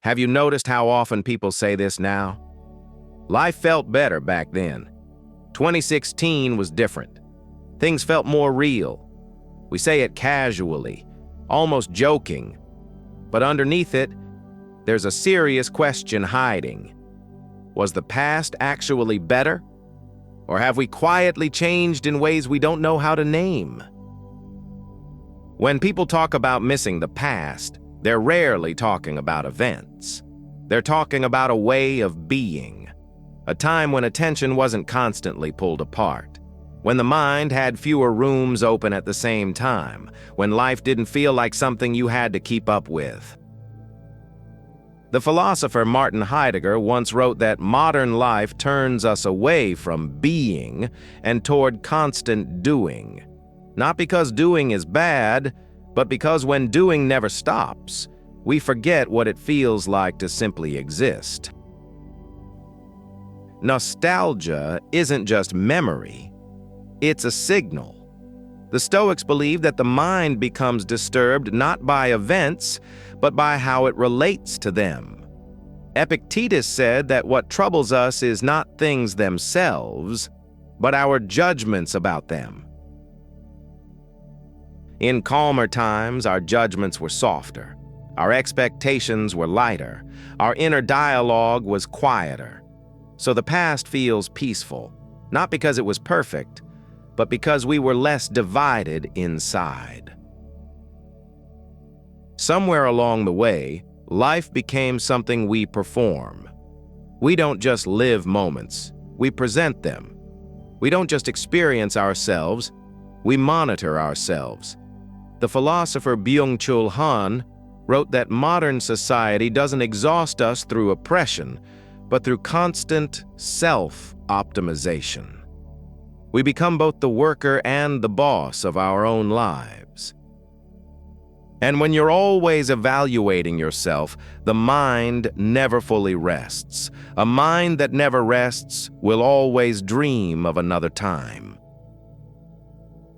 Have you noticed how often people say this now? Life felt better back then. 2016 was different. Things felt more real. We say it casually, almost joking, but underneath it, there's a serious question hiding. Was the past actually better? Or have we quietly changed in ways we don't know how to name? When people talk about missing the past, they're rarely talking about events. They're talking about a way of being, a time when attention wasn't constantly pulled apart, when the mind had fewer rooms open at the same time, when life didn't feel like something you had to keep up with. The philosopher Martin Heidegger once wrote that modern life turns us away from being and toward constant doing. Not because doing is bad, but because when doing never stops, we forget what it feels like to simply exist. Nostalgia isn't just memory, it's a signal. The Stoics believe that the mind becomes disturbed not by events, but by how it relates to them. Epictetus said that what troubles us is not things themselves, but our judgments about them. In calmer times, our judgments were softer, our expectations were lighter, our inner dialogue was quieter. So the past feels peaceful, not because it was perfect, but because we were less divided inside. Somewhere along the way, life became something we perform. We don't just live moments, we present them. We don't just experience ourselves, we monitor ourselves. The philosopher Byung-Chul Han wrote that modern society doesn't exhaust us through oppression, but through constant self-optimization. We become both the worker and the boss of our own lives. And when you're always evaluating yourself, the mind never fully rests. A mind that never rests will always dream of another time.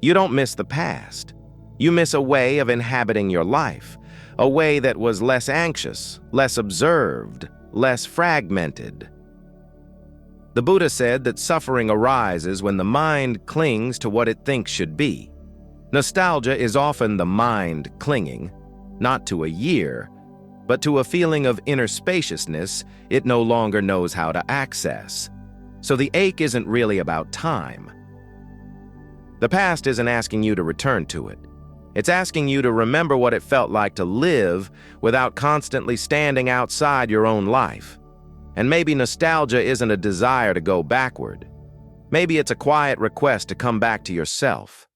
You don't miss the past. You miss a way of inhabiting your life, a way that was less anxious, less observed, less fragmented. The Buddha said that suffering arises when the mind clings to what it thinks should be. Nostalgia is often the mind clinging, not to a year, but to a feeling of inner spaciousness it no longer knows how to access. So the ache isn't really about time. The past isn't asking you to return to it. It's asking you to remember what it felt like to live without constantly standing outside your own life. And maybe nostalgia isn't a desire to go backward. Maybe it's a quiet request to come back to yourself.